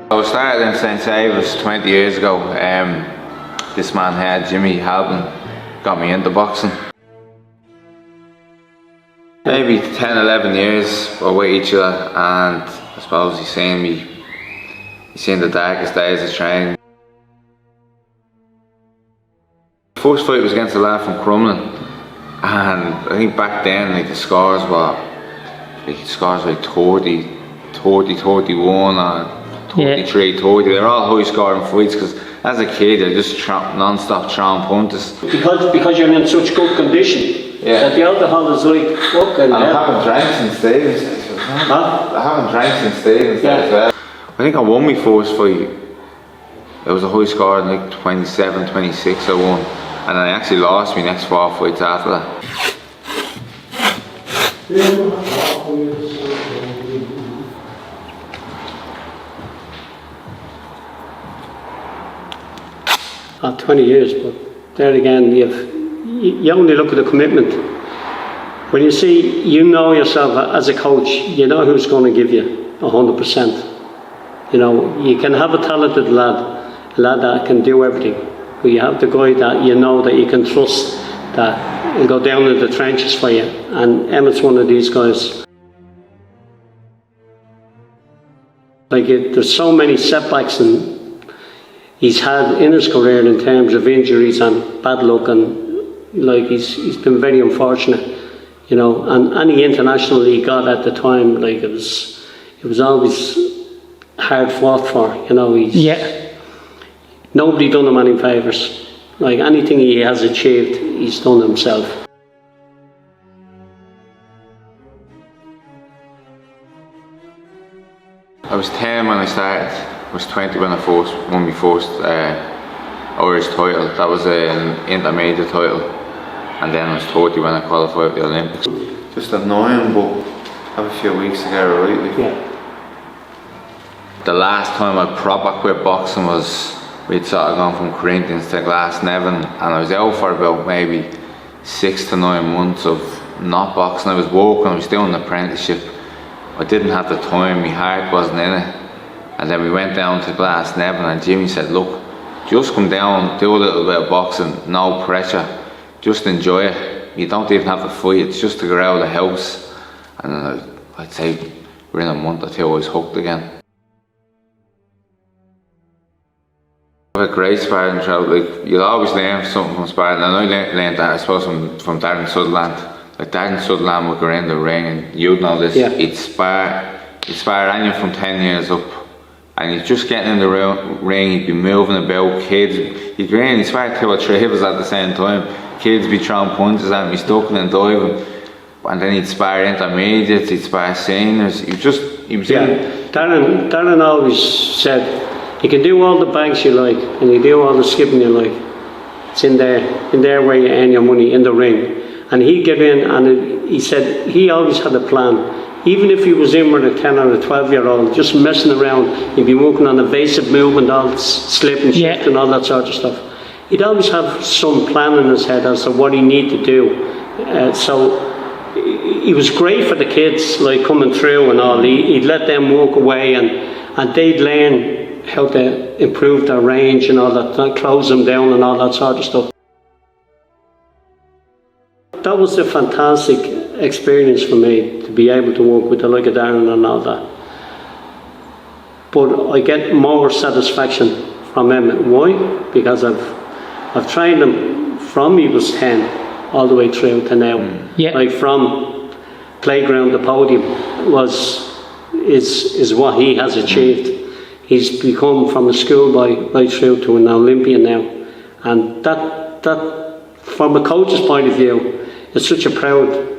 I started in St. Saviour's 20 years ago. This man here, Jimmy Halpin, got me into boxing. Maybe 10, 11 years we're with each other, and I suppose he's seen the darkest days of training. The first fight was against a lad from Crumlin, and I think back then like the scores were like 30, 31 or 33, 30. They're all high scoring fights because as a kid you're just non-stop throwing punches. Because you're in such good condition that the alcohol is like fucking hell. I haven't drank since Stevens. I haven't drank since Stevens as well. I think I won my first fight. It was a high score, like 27, 26 I won. And I actually lost my next 4 fights after that. Oh, 20 years, but there again, you only look at the commitment. When you see, you know yourself as a coach, you know who's going to give you 100%. You know, you can have a talented lad, a lad that can do everything, but you have the guy that you know that you can trust, that will go down in the trenches for you. And Emmet's one of these guys. Like, there's so many setbacks he's had in his career in terms of injuries and bad luck, and like he's been very unfortunate, you know. And any international he got at the time, like it was always hard fought for, you know. Nobody done him any favours. Like anything he has achieved, he's done himself. I was 10 when I started. I was 20 when I won my first Irish title. That was an intermediate title. And then I was 30 when I qualified for the Olympics. Just annoying, but have a few weeks to get it right. The last time I proper quit boxing was, we'd sort of gone from Corinthians to Glasnevin, and I was out for about maybe 6 to 9 months of not boxing. I was working, I was doing an apprenticeship. I didn't have the time, my heart wasn't in it. And then we went down to Glasnevin, and Jimmy said, look, just come down, do a little bit of boxing, no pressure, just enjoy it. You don't even have to fight, it's just to get out of the house. And I'd say within a month or two I was hooked again. I have a great sparring throughout. Like, you'll always learn something from sparring, and I learned that I suppose from Darren Sutherland. Like Darren Sutherland would go in the ring, and you'd know this, he'd spar anyone from 10 years up. And he's just getting in the ring, he'd be moving about, kids, he'd go in, he'd spar 2 or 3 of us at the same time. Kids would be throwing punches at him, he's ducking and diving. And then he'd spar intermediates, he'd spar seniors. He was in. Darren always said, you can do all the banks you like, and you do all the skipping you like. It's in there where you earn your money, in the ring. And he'd get in, and he said he always had a plan. Even if he was in with a 10 or a 12-year-old, just messing around, he'd be working on evasive movement, all slip and shift and all that sort of stuff. He'd always have some plan in his head as to what he needed to do. So he was great for the kids, like coming through and all. He'd let them walk away, and they'd learn how to improve their range and all that, close them down and all that sort of stuff. That was a fantastic experience for me, to be able to work with the like of Darren and all that. But I get more satisfaction from Emmet. Why? Because I've trained him from he was 10 all the way through to now. Like from playground to podium is what he has achieved. He's become from a schoolboy right through to an Olympian now, and that from a coach's point of view, it's such a proud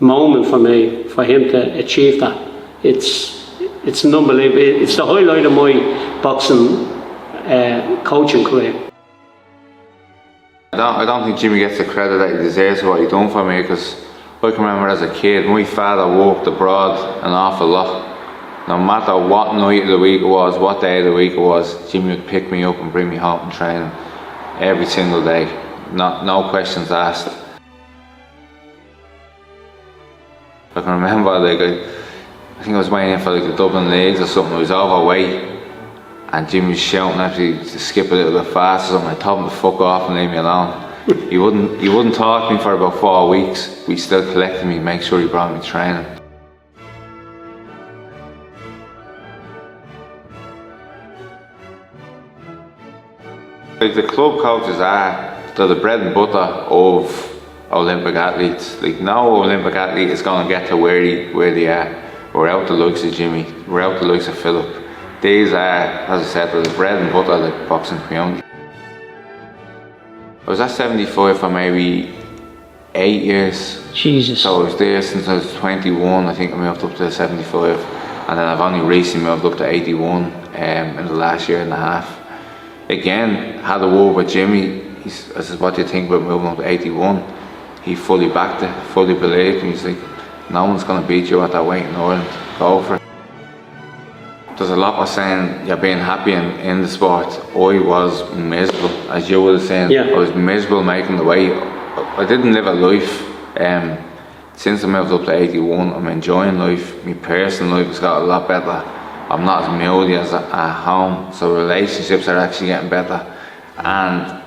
moment for me, for him to achieve that. It's an unbelievable. It's the highlight of my boxing coaching career. I don't think Jimmy gets the credit that he deserves for what he done for me, because I can remember as a kid, my father worked abroad an awful lot. No matter what night of the week it was, what day of the week it was, Jimmy would pick me up and bring me home and train every single day. No questions asked. I can remember, like, I think I was waiting for like the Dublin Leagues or something. I was overweight, and Jimmy was shouting at me to skip a little bit faster, so I told him to fuck off and leave me alone. He wouldn't talk to me for about 4 weeks. He still collected me, make sure he brought me training. Like the club coaches they're the bread and butter of Olympic athletes. Like no Olympic athlete is going to get to where they are without the likes of Jimmy, without the likes of Philip. These are, as I said, they're the bread and butter of the boxing community. I was at 75 for maybe 8 years. Jesus. So I was there since I was 21. I think I moved up to 75, and then I've only recently moved up to 81 in the last year and a half. Again, had a word with Jimmy. I said, what do you think about moving up to 81? He fully backed it, fully believed me. He's like, no one's going to beat you at that weight in Ireland. Go for it. There's a lot of saying you're being happy in the sport. I was miserable, as you were saying. Yeah. I was miserable making the weight. I didn't live a life. Since I moved up to 81, I'm enjoying life. My personal life has got a lot better. I'm not as moody as at home, so relationships are actually getting better. And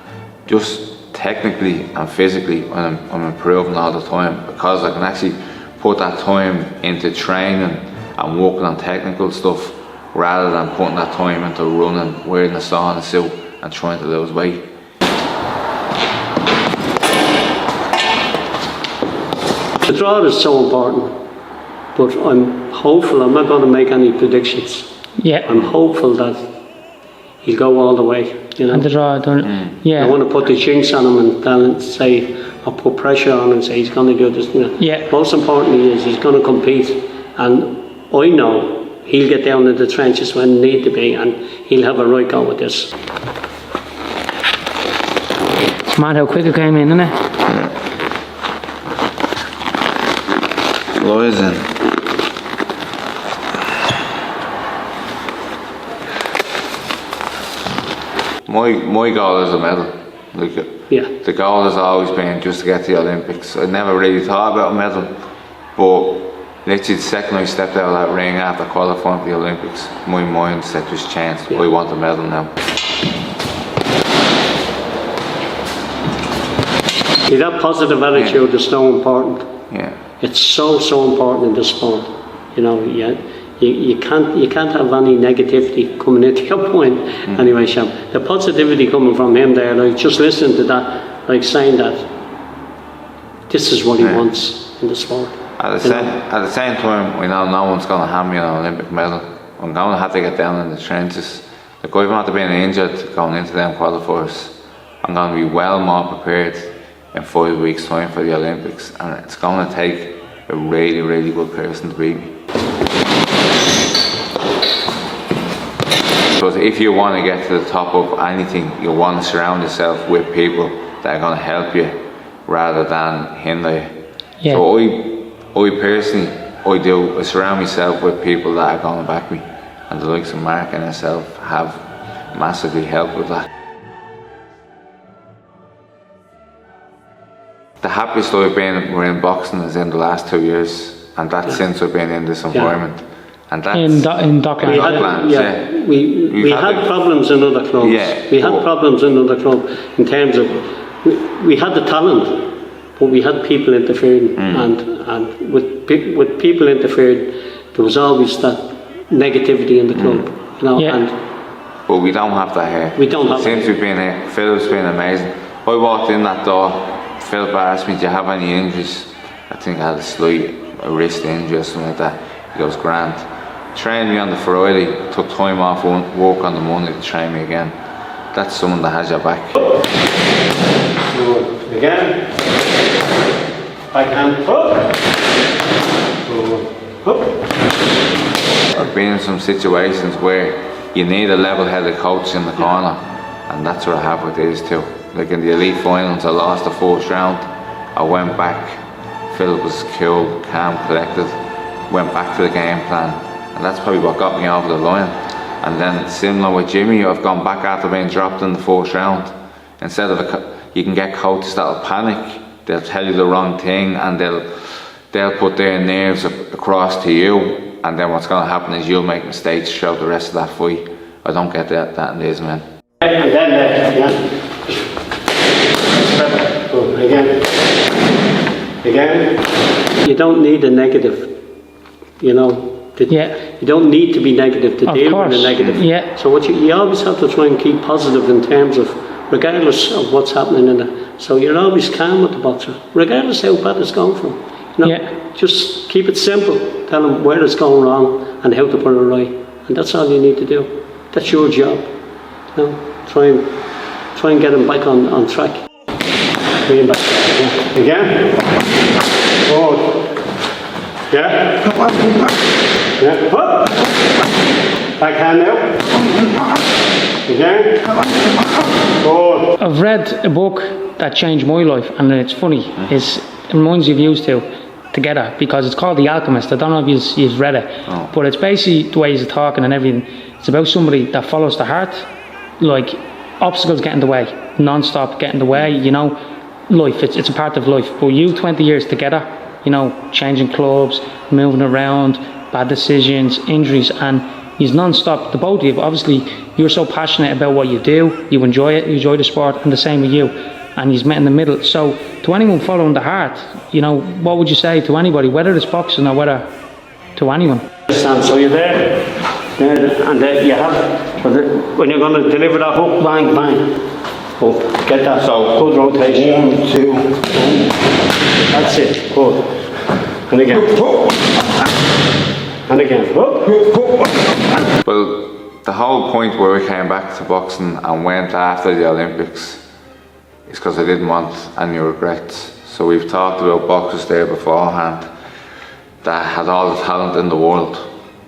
just technically and physically, I'm improving all the time, because I can actually put that time into training and working on technical stuff, rather than putting that time into running, wearing a sauna suit and trying to lose weight. The draw is so important, but I'm hopeful. I'm not going to make any predictions. Yeah. I'm hopeful that he'll go all the way. You know, And the draw, don't yeah. I want to put the jinx on him and then say, I'll put pressure on him and say he's going to do this. You know. Yeah. Most importantly is he's going to compete, and I know he'll get down in the trenches when need to be, and he'll have a right go with this. It's mad how quick it came in, isn't it? Lawyers in. My goal is a medal. Like, Yeah. the goal has always been just to get to the Olympics. I never really thought about a medal, but literally the second I stepped out of that ring after qualifying for the Olympics, my mind said just changed. I want a medal now. See, that positive attitude is so important. Yeah. It's so important in this sport. You know, you can't have any negativity coming into your point. Anyway, Sham, the positivity coming from him there, like just listening to that, like saying that this is what he wants in the sport. At the same time, we know no one's going to hand me an Olympic medal. I'm going to have to get down in the trenches. Like, even after being injured going into them qualifiers, I'm going to be well more prepared in 5 weeks' time for the Olympics, and it's going to take a really good person to beat me. Because if you want to get to the top of anything, you want to surround yourself with people that are going to help you rather than hinder you. Yeah. So I personally, I surround myself with people that are going to back me, and the likes of Mark and myself have massively helped with that. The happiest I've been in boxing is in the last 2 years, and that's since I've been in this environment. And that's In Docklands. We had problems in other clubs. Yeah. We had problems in other clubs in terms of we had the talent, but we had people interfering, and with people interfering, there was always that negativity in the club. You know, Yeah. But we don't have that here. We don't have Since we've been here, Philip's been amazing. I walked in that door, Philip asked me, do you have any injuries? I think I had a wrist injury or something like that. He goes, grand. Trained me on the Friday, took time off work on the Monday to train me again. That's someone that has your back. Again, I can I've been in some situations where you need a level-headed coach in the corner, and that's what I have with these two. Like in the elite finals, I lost the first round. I went back. Philip was cool, calm, collected. Went back to the game plan, and that's probably what got me over the line. And then similar with Jimmy, I've gone back after being dropped in the first round. Instead of you can get coaches that'll panic. They'll tell you the wrong thing, and they'll put their nerves across to you. And then what's going to happen is you'll make mistakes throughout the rest of that fight. I don't get that in these men. And then, Again. You don't need a negative, you know. You don't need to be negative to deal with a negative. Yeah. So what you always have to try and keep positive in terms of, regardless of what's happening in it. So you're always calm with the boxer, regardless how bad it's going for him. You know, just keep it simple. Tell him where it's going wrong and how to put it right. And that's all you need to do. That's your job. You know, try and get him back on track. Bring him back. Yeah. Again. Forward. Yeah. Yeah. Up. Backhand now. Again. Forward. I've read a book that changed my life, and it's funny. It reminds you of you two together, because it's called The Alchemist. I don't know if you've read it, but it's basically the way he's talking and everything. It's about somebody that follows the heart, like obstacles get in the way, non-stop get in the way, you know, life, it's a part of life. But you 20 years together, you know, changing clubs, moving around, bad decisions, injuries, and he's non-stop. The both of you, obviously, you're so passionate about what you do, you enjoy it, you enjoy the sport, and the same with you. And he's met in the middle. So to anyone following the heart, you know, what would you say to anybody, whether it's boxing or whether to anyone? So you're there, and then you have, when you're going to deliver that hook, bang, bang, up, get that, so good rotation, 1, 2, that's it, good, and again, and again, Well, the whole point where we came back to boxing and went after the Olympics is because I didn't want any regrets. So we've talked about boxers there beforehand that had all the talent in the world,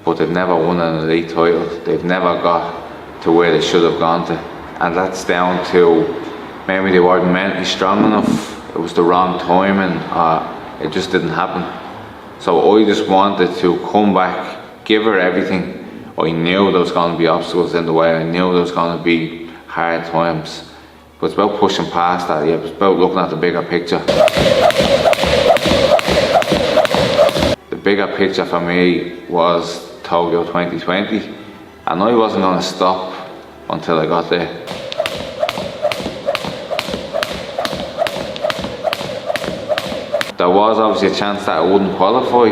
but they've never won an elite title. They've never got to where they should have gone to. And that's down to maybe they weren't mentally strong enough, it was the wrong timing, it just didn't happen. So I just wanted to come back, give her everything. I knew there was going to be obstacles in the way, I knew there was going to be hard times. But it's about pushing past that, yeah, it's about looking at the bigger picture. The bigger picture for me was Tokyo 2020, and I wasn't going to stop until I got there. There was obviously a chance that I wouldn't qualify,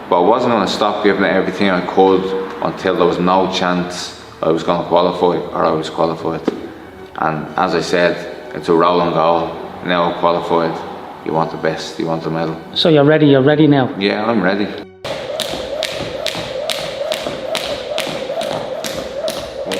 but I wasn't going to stop giving it everything I could until there was no chance I was going to qualify or I was qualified. And as I said, it's a rolling goal. Now I'm qualified, you want the best, you want the medal. So you're ready now? Yeah, I'm ready.